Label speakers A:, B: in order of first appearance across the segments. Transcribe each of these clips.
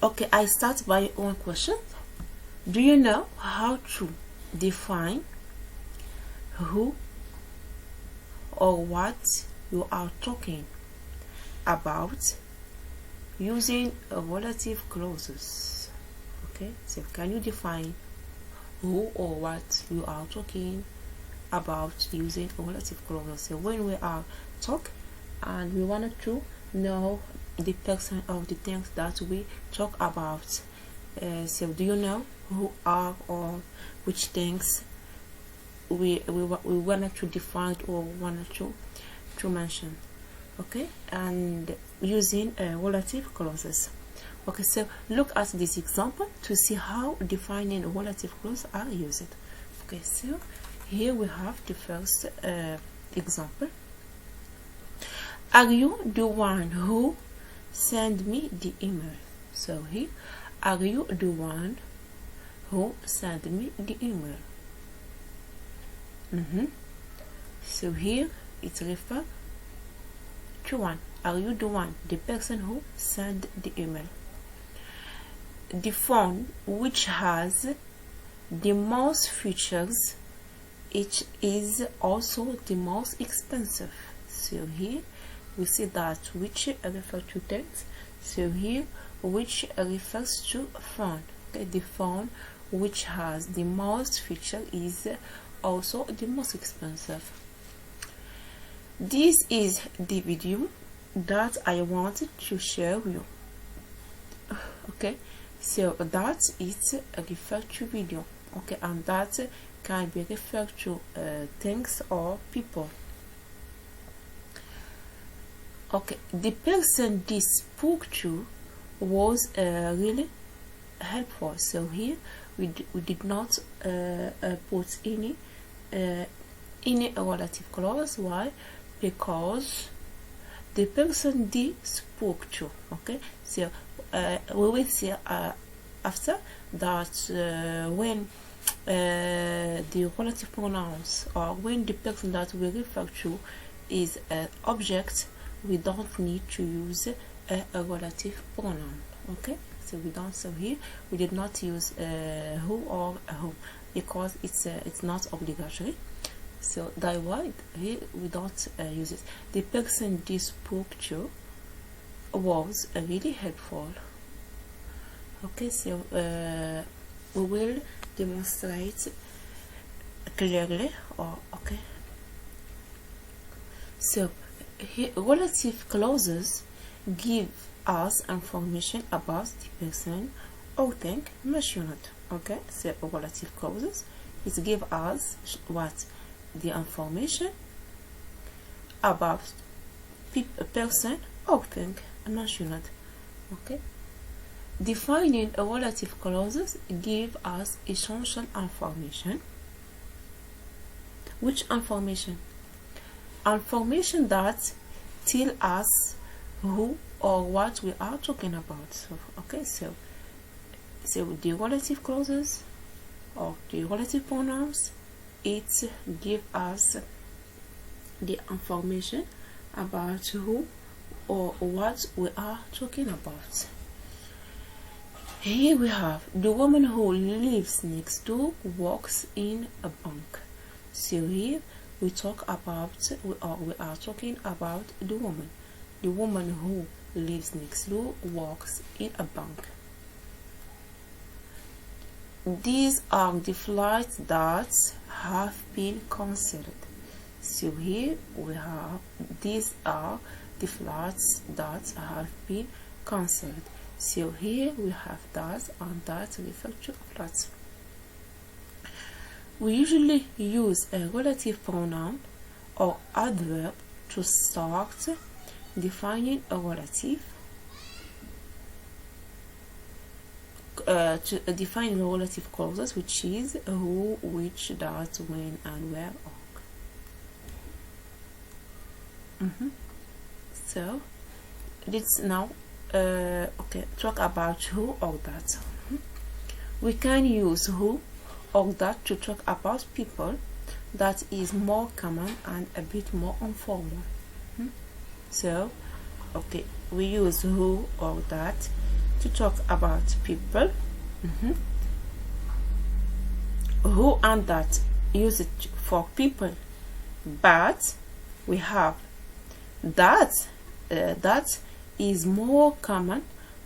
A: Okay, I start by one question. Do you know how to define who or what you are talking about using relative clauses? Okay, so can you define who or what you are talking about using relative clauses? So when we are talk and we wanted to know the person of the things that we talk about, so do you know who are or which things we wanted to define or wanted to mention? Okay, and using relative clauses. Okay, so look at this example to see how defining relative clauses are used. Okay, so here we have the first example. Are you the one who sent me the email? So here, are you the one who sent me the email? So here it refers to one. Are you the one, the person who sent the email? The phone which has the most features, it is also the most expensive. So here we see that which refers to things. So here which refers to phone. Okay, the phone which has the most feature is also the most expensive. This is the video that I wanted to share with you. Okay, so that is a referred to video. Okay, and that can be referred to things or people. Okay, the person this spoke to was really helpful. So here we did not put any relative clause. Why? Because the person they spoke to. Okay, so we will see after that when the relative pronouns or when the person that we refer to is an object, we don't need to use a relative pronoun. Okay, so we don't. So here we did not use who or whom because it's not obligatory. So that's why here we don't use it. The person they spoke to was really helpful. Okay, so we will demonstrate clearly. Or okay, so here, relative clauses give us information about the person or thing mentioned. Okay, so relative clauses it give us what the information about a person or thing mentioned. Okay, defining a relative clauses give us essential information. Which information? Information that tell us who or what we are talking about. So okay, so the relative clauses or the relative pronouns, it give us the information about who or what we are talking about. Here we have the woman who lives next door works in a bank. So here we talk about we are talking about the woman who lives next door works in a bank. These are the flights that have been cancelled. So here we have these are the flights that have been cancelled. So here we have that, and that refers to flights. We usually use a relative pronoun or adverb to start defining a relative. To define the relative clauses, which is who, which, that, when, and where. So let's now talk about who or that. We can use who or that to talk about people. That is more common and a bit more informal. So okay, we use who or that to talk about people, who and that use it for people, but we have that. That is more common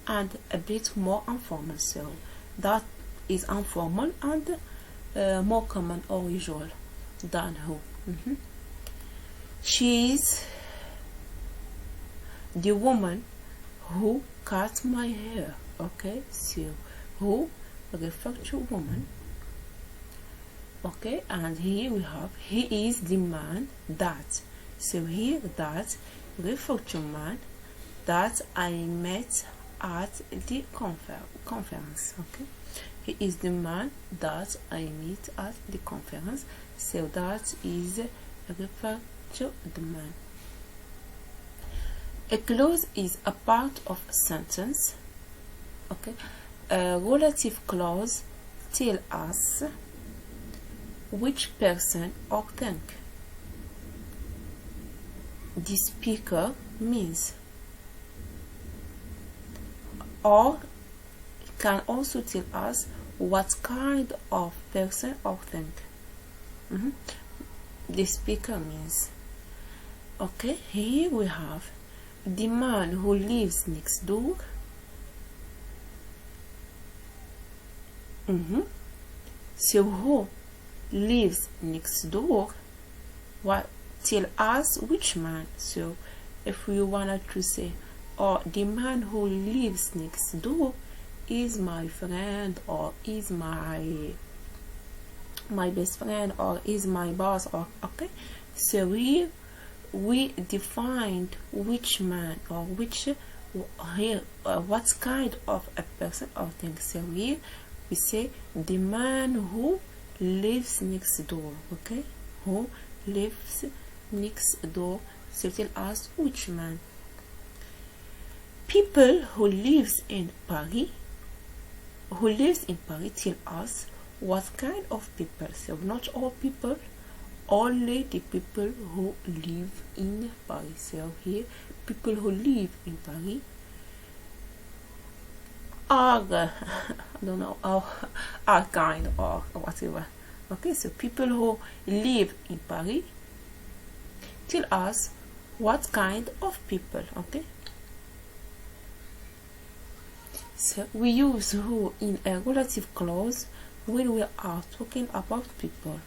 A: and a bit more informal. So that is informal and more common or usual than who. She's the woman who cut my hair. Okay, so who refers to woman. Okay, and here we have he is the man that. So here that refers to man that I met at the conference. Okay, he is the man that I meet at the conference. So that is refer to the man. A clause is a part of a sentence. Okay, a relative clause tells us which person or thing the speaker means, or can also tell us what kind of person or thing the speaker means. Okay, here we have the man who lives next door. So who lives next door? What tell us which man? So if we wanted to say, oh, the man who lives next door is my friend, or is my best friend, or is my boss, or okay, so here we defined which man or which here what kind of a person or thing. So here we say the man who lives next door. Okay, who lives next door. So tell us which man. People who lives in Paris tell us what kind of people. So not all people, only the people who live in Paris. So here people who live in Paris are I don't know, are kind or whatever. Okay, so people who live in Paris tell us what kind of people. Okay, so we use who in a relative clause when we are talking about people.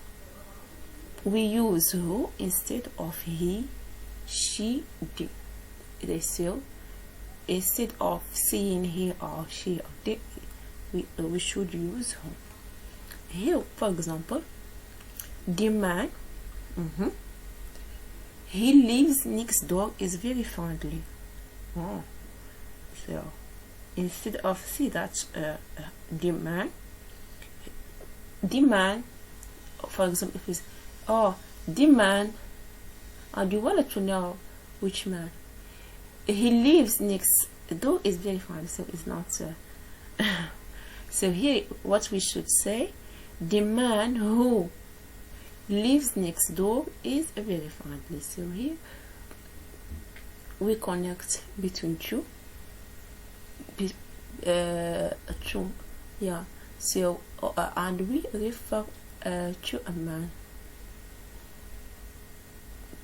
A: We use who instead of he, she, they. So instead of saying he or she or they, we should use who. Here, for example, the man he lives next door is very friendly. Oh, so instead of see that the man, for example, if it's the man, and you wanted to know which man he lives next door is very friendly. So it's not so here what we should say, the man who lives next door is very friendly. So here we connect between two, yeah. So and we refer to a man.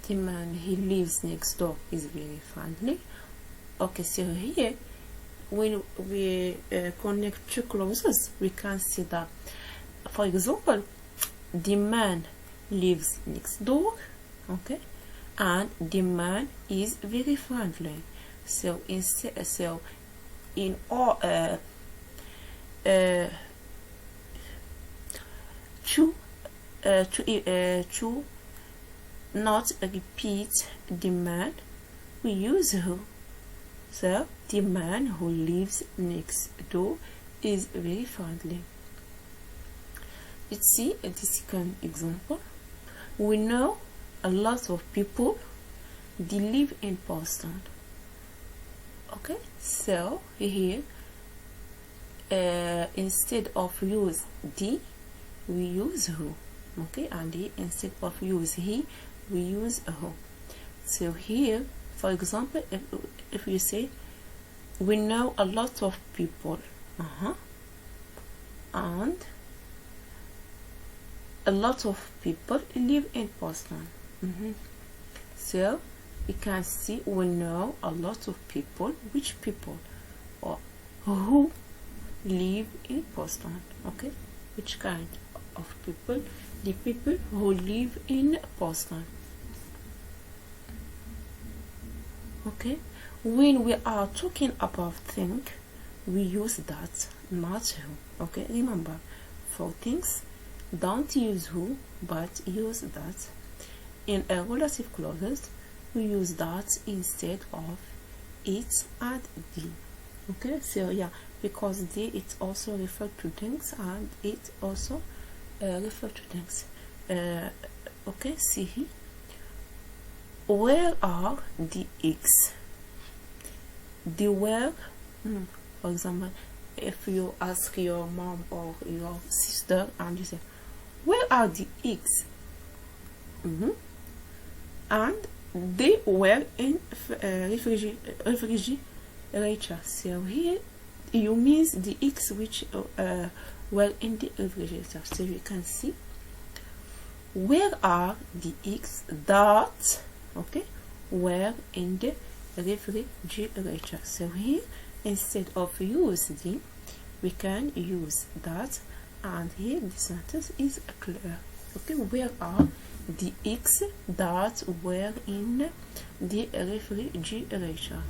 A: The man he lives next door is very friendly. Okay, so here when we connect two clauses, we can see that, for example, the man lives next door, okay, and the man is very friendly. So instead, so in all to not repeat the man, we use who. So the man who lives next door is very friendly. Let's see the second example. We know a lot of people, they live in Boston. Okay, so here instead of use the, we use who. Okay, and here, instead of use he, we use who. So here, for example, if you say we know a lot of people, and a lot of people live in Boston. So you can see we know a lot of people. Which people or who live in Boston? Okay, which kind of people? The people who live in Boston. Okay, when we are talking about things, we use that, not who. Okay, remember, for things, don't use who, but use that. In a relative clauses, we use that instead of it and the. Okay, so yeah, because the it also refers to things and it also refers to things. Okay, see here. Where are the eggs? The where, for example, if you ask your mom or your sister and you say, where are the eggs? And they were in refrigerator. So here you means the eggs which were in the refrigerator. So you can see, where are the eggs that were in the refrigerator. So here, instead of using, we can use that, and here the sentence is clear. Okay, where are the eggs that were in the refrigerator?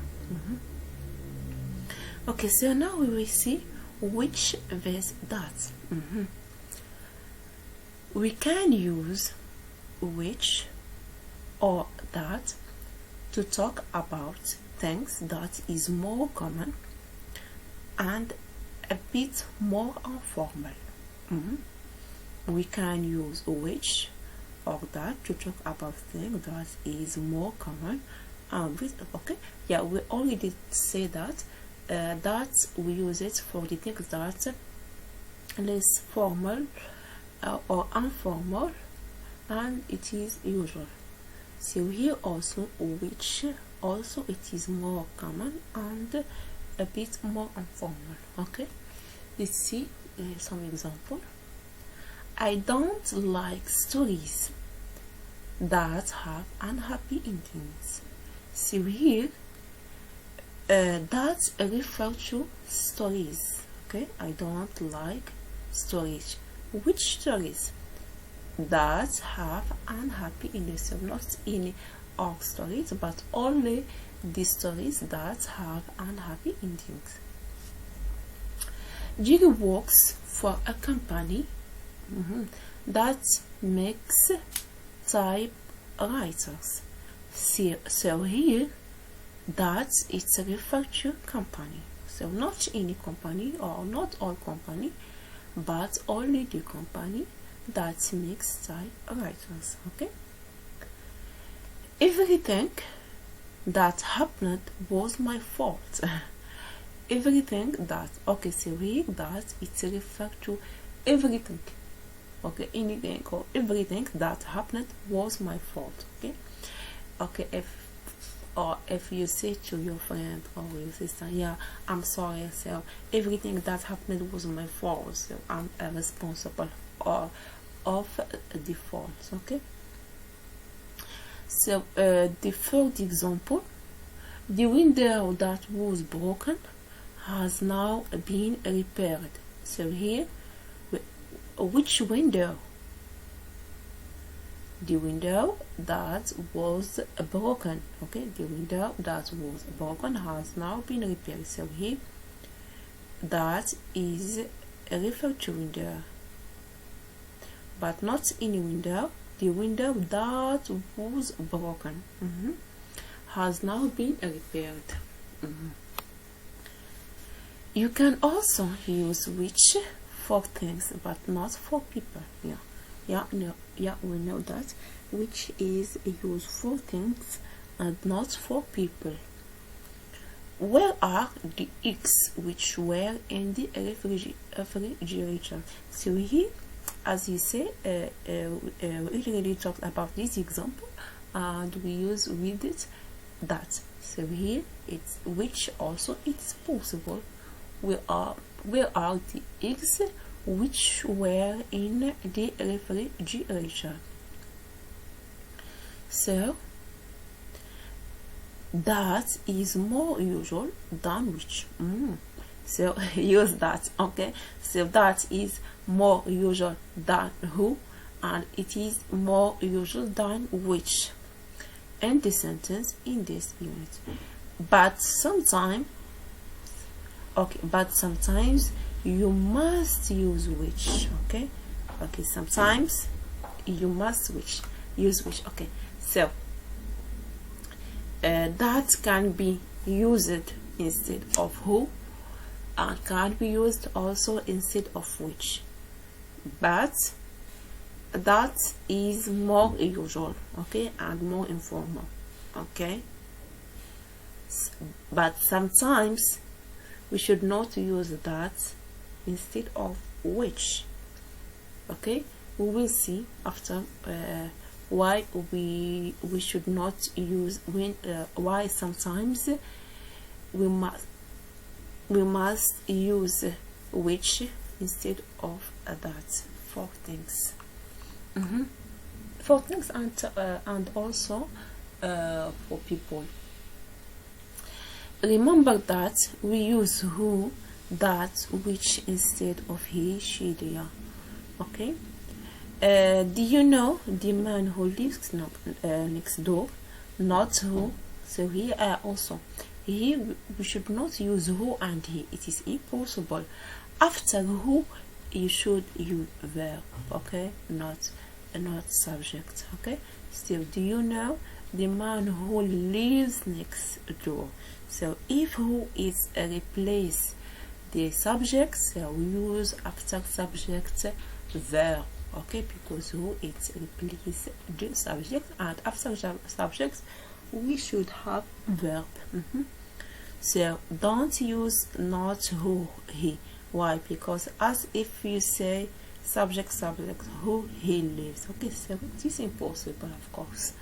A: Okay, so now we will see which was that. We can use which or that to talk about things that is more common and a bit more informal. We can use which or that to talk about things that is more common and okay, yeah, we already say that that we use it for the things that less formal or informal, and it is usual. So here also which also it is more common and a bit more informal. Okay, let's see some example. I don't like stories that have unhappy endings. So here that refers to stories. Okay, I don't like stories. Which stories? That have unhappy endings. So not any all stories, but only the stories that have unhappy endings. Jerry works for a company that makes typewriters. So here, that it's a refer to company. So not any company or not all company, but only the company that makes typewriters. Okay. Everything that happened was my fault. Everything that, okay, so here that it's refer to everything. Okay, anything or everything that happened was my fault. Okay. Okay, if you say to your friend or your sister, yeah, I'm sorry, so everything that happened was my fault, so I'm responsible or of the fault. Okay, so the third example, the window that was broken has now been repaired. So here, which window? The window that was broken. Okay, the window that was broken has now been repaired. So here, that is referred to window, but not any window. The window that was broken has now been repaired. You can also use which for things, but not for people. We know that which is used for things and not for people. Where are the eggs which were in the refrigerator? So here, as you say, we already talked about this example, and we use with it that. So here it's which also it's possible. Where are the eggs which were in the refrigerator? So that is more usual than which. So use that. Okay, so that is more usual than who, and it is more usual than which. End the sentence in this unit. But sometimes you must use which. Okay, sometimes you must use which. Okay, so that can be used instead of who, and can be used also instead of which, but that is more usual, okay, and more informal. Okay, but sometimes we should not use that instead of which. Okay, we will see after why we should not use why sometimes we must use which instead of that. Four things. Four things, and also for people. Remember that we use who, that, which instead of he, she, they are. Okay. Do you know the man who lives next door? Not who. So here also, here we should not use who and he. It is impossible. After who, you should use verb. Okay, not subject. Okay. Still, do you know the man who lives next door? So if who is replace the subject, so we use after subject verb. Okay, because who it replaces the subject, and after subject we should have verb. So don't use not who, he. Why? Because as if you say subject who he lives. Okay, so it is impossible, of course.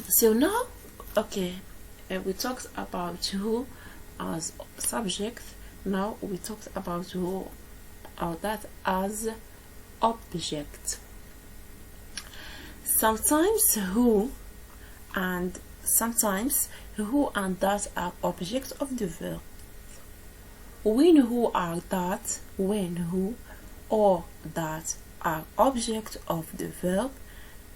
A: So now, okay, we talked about who as subject. Now we talked about who or that as object. Sometimes who and that are objects of the verb. When who or that are object of the verb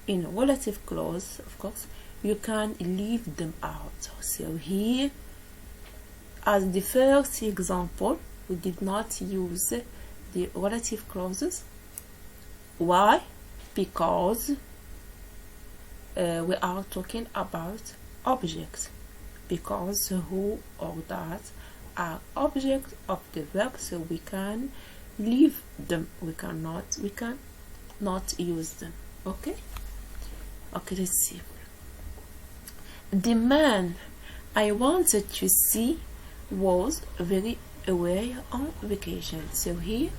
A: in relative clause, of course, you can leave them out. So here, as the first example, we did not use the relative clauses. Why? Because we are talking about objects. Because who or that are objects of the verb, so we can leave them. We cannot use them. Okay, let's see. The man I wanted to see was very away on vacation. So here,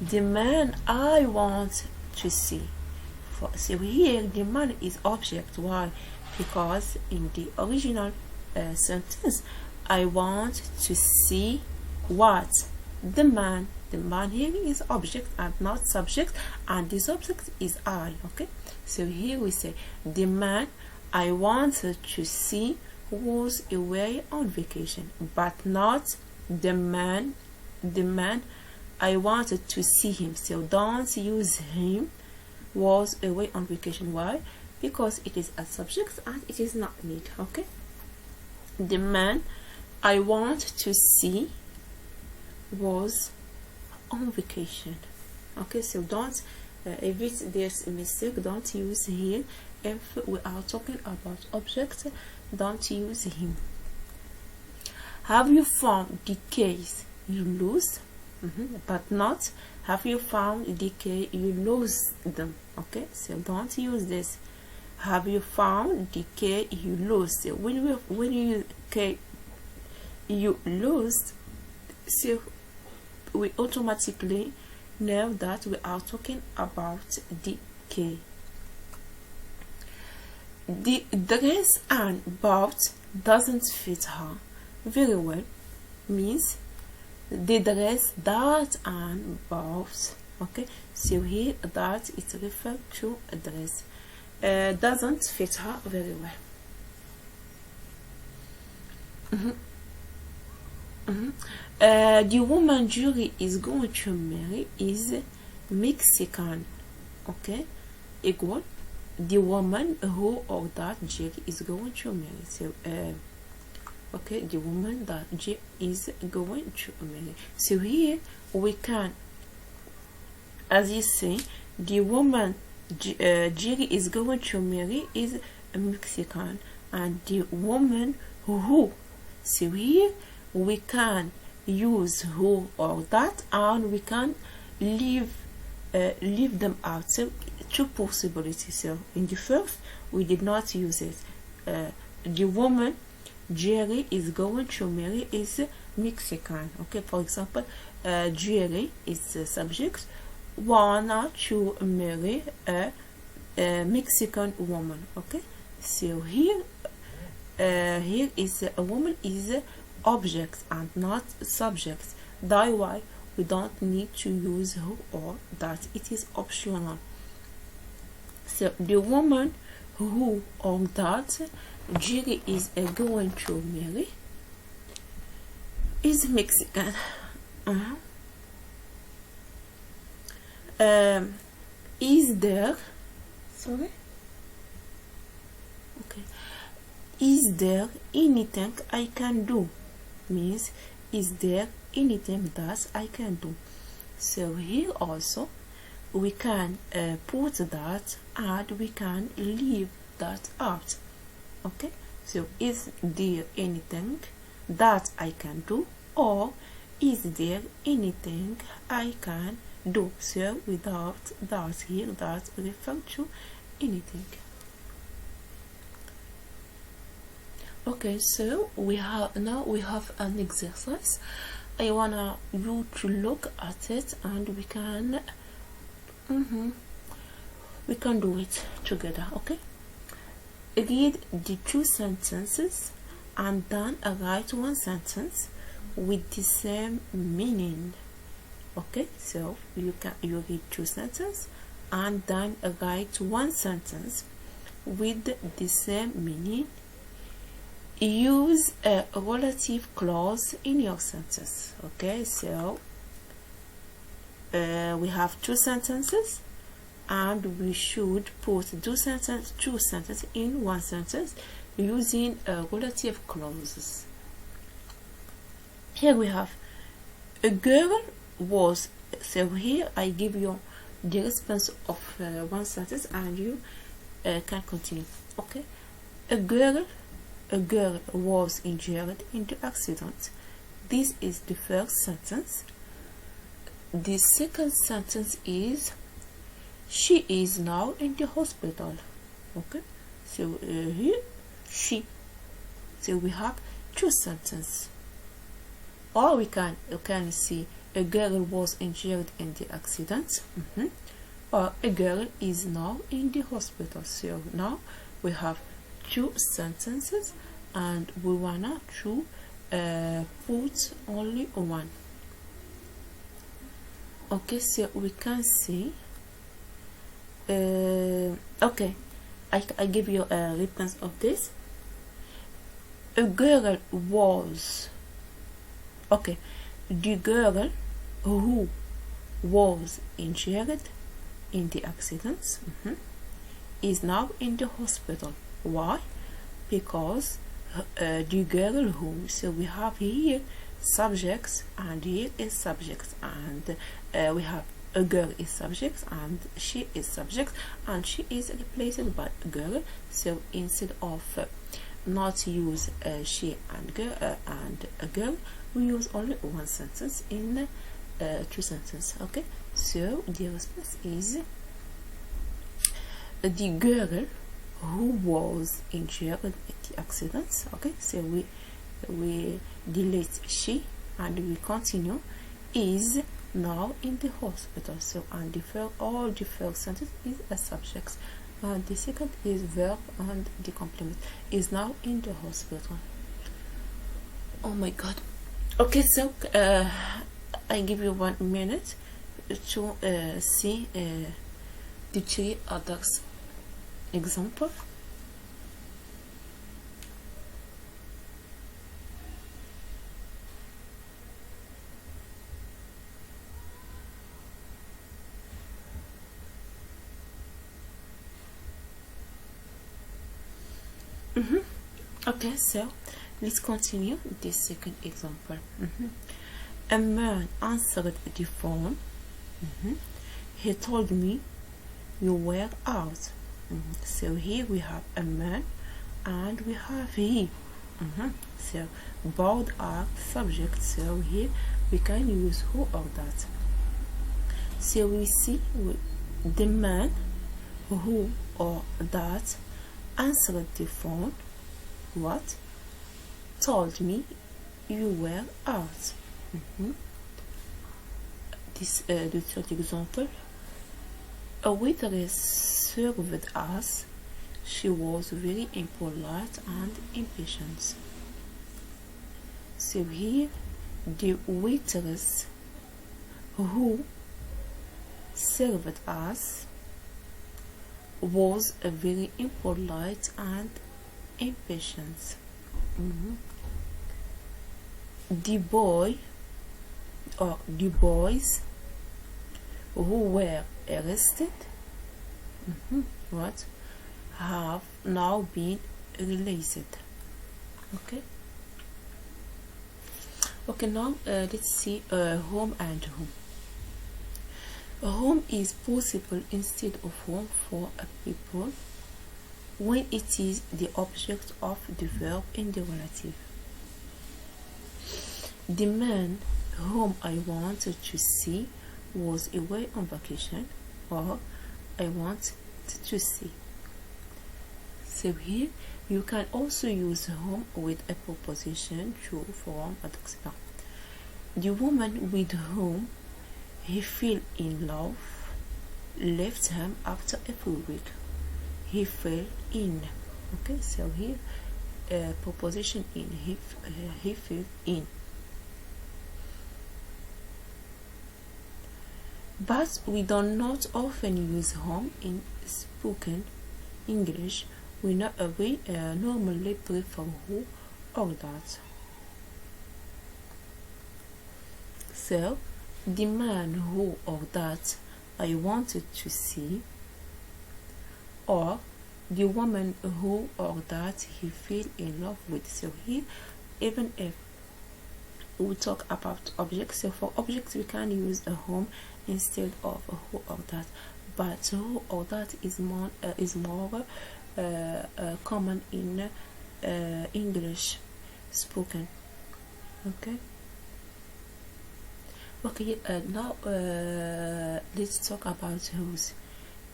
A: the man I want to see. So here, the man is object. Why? Because in the original sentence, I want to see what? The man. The man here is object and not subject, and this object is I. Okay, so here we say the man I wanted to see was away on vacation, but not the man I wanted to see him. So don't use him was away on vacation. Why? Because it is a subject and it is not need. Okay, the man I want to see was on vacation. Okay, so don't if there's a mistake, don't use here. If we are talking about objects, don't use him. Have you found the keys you lose? But not have you found the key you lose them. Okay, so don't use this. Have you found the key you lose? So when you key you lose, so we automatically know that we are talking about the key. the dress and bought doesn't fit her very well means the dress that Anne bought. Okay, so here that it refers to a dress doesn't fit her very well. The woman Julie is going to marry is Mexican. Okay, equal the woman who or that Julie is going to marry. So okay, the woman that Julie is going to marry. So here we can, as you say, the woman Julie is going to marry is a Mexican, and the woman who. So here we can use who or that, and we can leave them out. So two possibilities. So in the first we did not use it. The woman Jerry is going to marry is Mexican. Okay, for example, Jerry is the subject, wanna to marry a Mexican woman. Okay, so here here is a woman is object and not subject. That's why we don't need to use who or that. It is optional. So the woman who or that Jerry is going to marry is Mexican. Is there, sorry, okay, is there anything I can do means is there anything that I can do. So here also we can put that and we can leave that out. Okay, so is there anything that I can do, or is there anything I can do? So without that here, that refers to anything. Okay, so we have an exercise. I wanna you to look at it, and we can do it together. Okay, read the two sentences and then write one sentence with the same meaning. Okay, so you read two sentences and then write one sentence with the same meaning. Use a relative clause in your sentence. Okay, so we have two sentences and we should put two sentences in one sentence using relative clauses. Here we have a girl was. So here I give you the response of one sentence and you can continue. Okay, a girl was injured in the accident. This is the first sentence. The second sentence is she is now in the hospital. Okay, so here she. So we have two sentences. Or we can see a girl was injured in the accident, or a girl is now in the hospital. So now we have two sentences and we wanna to put only one. Okay, so we can see okay, I give you a reference of this. A girl was. Okay, the girl who was injured in the accident is now in the hospital. Why? Because the girl who. So we have here subjects and here is subject, and we have a girl is subject and she is subject, and she is replaced by a girl. So instead of not use she and girl and a girl, we use only one sentence in two sentences. Okay, so the response is the girl who was injured in the accident. Okay, so we delete she and we continue is now in the hospital. So and all the first sentence is a subject The second is verb and the complement is now in the hospital. Oh my god. Okay, so I give you 1 minute to see the three others example. Okay, so let's continue the second example. A man answered the phone. He told me you were out. So here we have a man and we have he. So both are subjects. So here we can use who or that. So we see the man who or that answered the phone. What? Told me you were out. This the third example. A waitress served us. She was very impolite and impatient. So here the waitress who served us was very impolite and impatient. The boy or the boys who were arrested what have now been released. Okay, now let's see home and who. Home is possible instead of home for a people when it is the object of the verb in the relative. The man whom I wanted to see was away on vacation, or I wanted to see. So here you can also use whom with a preposition, true, form, etc. The woman with whom he fell in love left him after a full week. He fell in. Okay, so here preposition in. He fell in. But we do not often use home in spoken English. We normally prefer who or that. So the man who or that I wanted to see, or the woman who or that he fell in love with. So here, even if we talk about objects, so for objects we can use a whom instead of a who or that, but who or that is more common in English spoken. Okay, now let's talk about whose.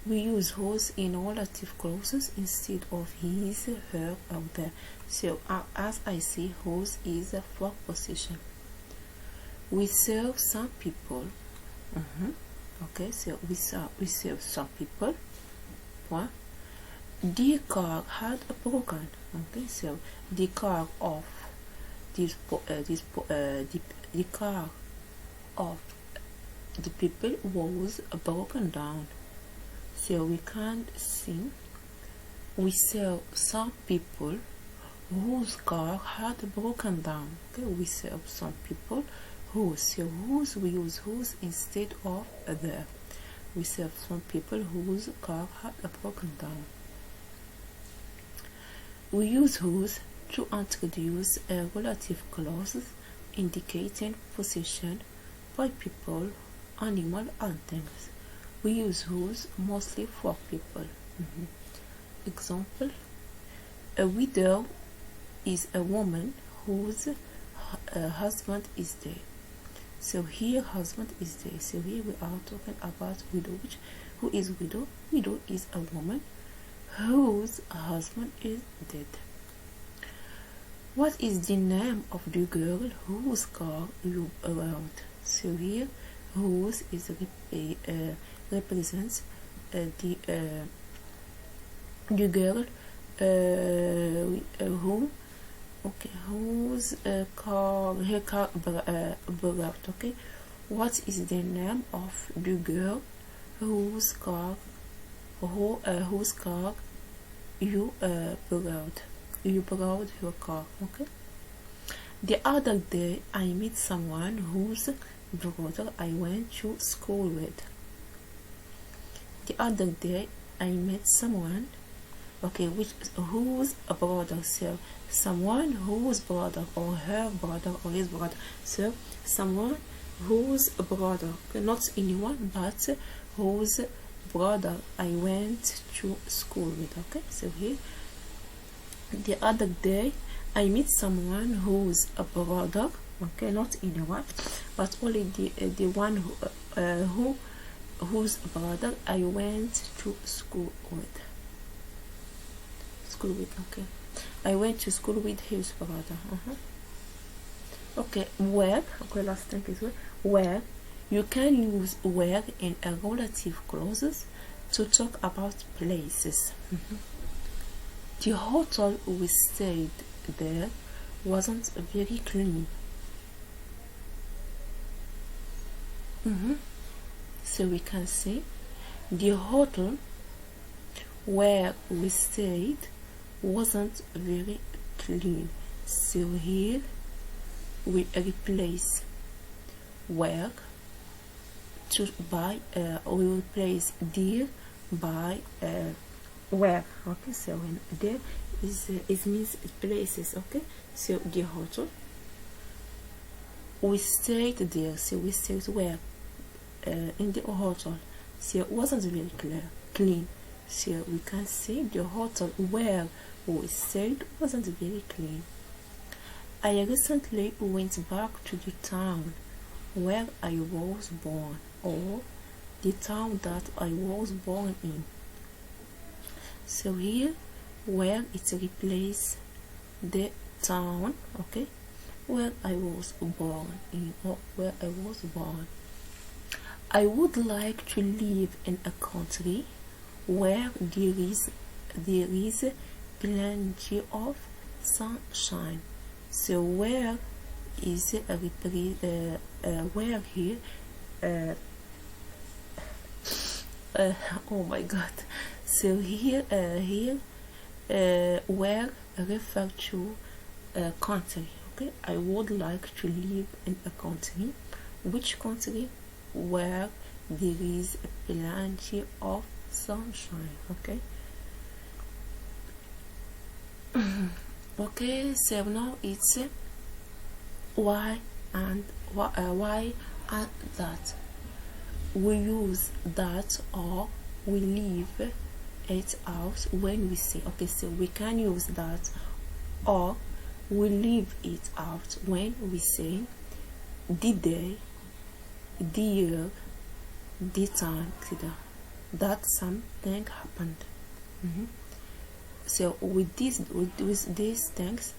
A: We use whose in relative clauses instead of his, her, or their. So as I say, whose is a for possession. We serve some people. Okay, so we serve some people. What? The car had a broken. Okay, so the car of the car of the people was broken down. So we can see we serve some people whose car had broken down. Okay, we serve some people whose. So whose, we use whose instead of their. We serve some people whose car had broken down. We use whose to introduce a relative clause indicating possession by people, animal, and things. We use whose mostly for people. Example: a widow is a woman whose husband is dead. So here husband is dead. So here we are talking about widow. Who is widow? Widow is a woman whose husband is dead. What is the name of the girl whose car you around? So here whose is represents the the girl who, okay, whose car, her car broke out. Okay, what is the name of the girl whose car you borrowed? You borrowed your car. Okay. The other day I met someone whose brother I went to school with. The other day I met someone, okay, whose brother, so someone whose brother or her brother or his brother, so someone whose brother, okay, not anyone, but whose brother I went to school with. Okay, so here, the other day I met someone whose brother, okay, not anyone, but only the one whose brother I went to school with. Okay, I went to school with his brother. Okay, where, okay, last thing is where. You can use where in a relative clauses to talk about places. The hotel we stayed there wasn't very clean. So we can say the hotel where we stayed wasn't very clean. So here we replace where we replace there by where. Okay, so when there is it means places. Okay, so the hotel we stayed there, so we stayed where in the hotel, so it wasn't very clean. So we can say the hotel where we stayed wasn't very clean. I recently went back to the town where I was born, or the town that I was born in. So here where it replaces the town, okay, where I was born in, or where I was born. I would like to live in a country where there is plenty of sunshine. So where is where here oh my god, so here where refer to country. Okay, I would like to live in a country. Which country? Where there is plenty of sunshine. Okay. Okay, so now it's why and that. We use that or we leave it out when we say. Okay, so we can use that or we leave it out when we say the day, the year, the time, that something happened. So with these things,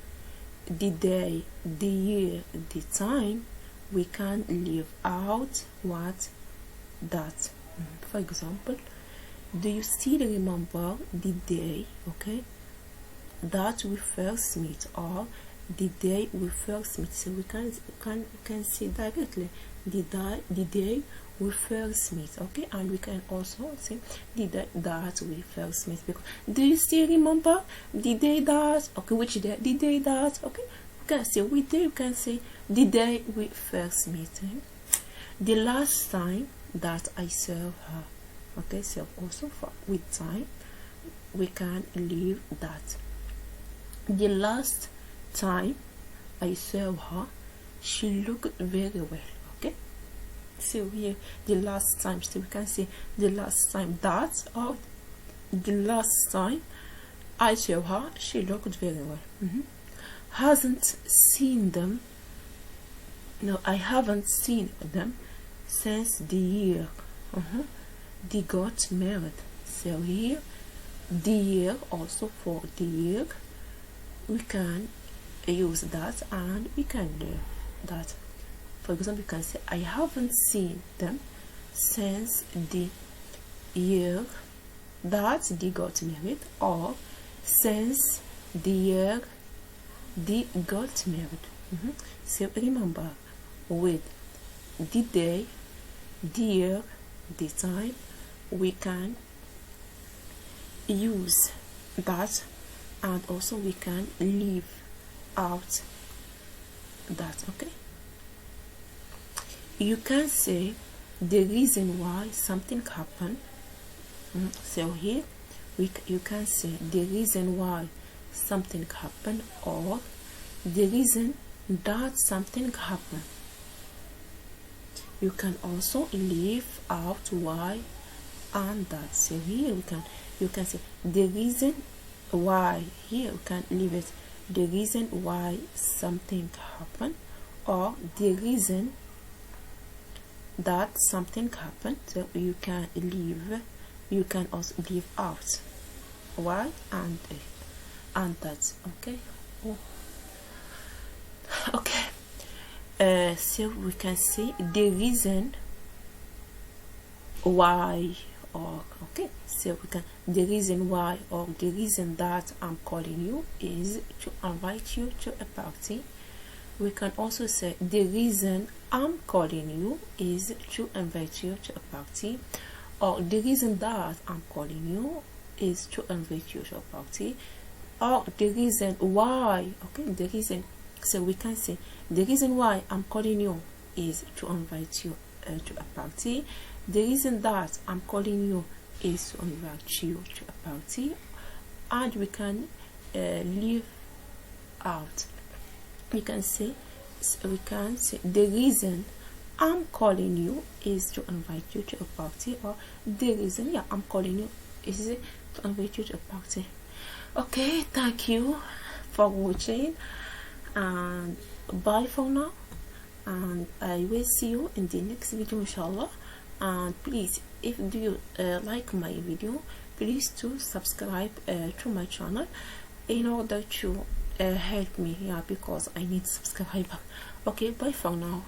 A: the day, the year, the time, we can leave out what that. For example, do you still remember the day, okay, that we first meet, or the day we first meet? So we can say directly the day we first meet. Okay, and we can also say the day that we first meet, because do you still remember the day that, okay, which day, the day that, okay, we can say we day, you can say the day we first meet. The last time that I saw her. Okay, so also with time we can leave that. The last time I saw her, she looked very well. Okay, so here the last time, so we can say the last time that, or the last time I saw her, she looked very well. Hasn't seen them. No, I haven't seen them since the year they got married. So here the year, also for the year we can use that and we can learn that. For example, you can say I haven't seen them since the year that they got married, or since the year they got married. So remember, with the day, the year, the time, we can use that, and also we can leave out that. Okay, you can say the reason why something happened. So here you can say the reason why something happened, or the reason that something happened. You can also leave out why and that. So here you can say the reason why. Here you can leave it the reason why something happened, or the reason that something happened. So you can leave, you can also leave out why and that. Okay. Okay, so we can say the reason why, or okay, so we can the reason why, or the reason that I'm calling you is to invite you to a party. We can also say the reason I'm calling you is to invite you to a party, or the reason that I'm calling you is to invite you to a party, or the reason why. Okay, the reason. So we can say the reason why I'm calling you is to invite you to a party. The reason that I'm calling you is to invite you to a party, and we can leave out. We can say the reason I'm calling you is to invite you to a party, or the reason I'm calling you is to invite you to a party. Okay, thank you for watching, and bye for now, and I will see you in the next video, inshallah. And please, if you like my video, please to subscribe to my channel in order to help me, because I need subscriber. Okay, bye for now.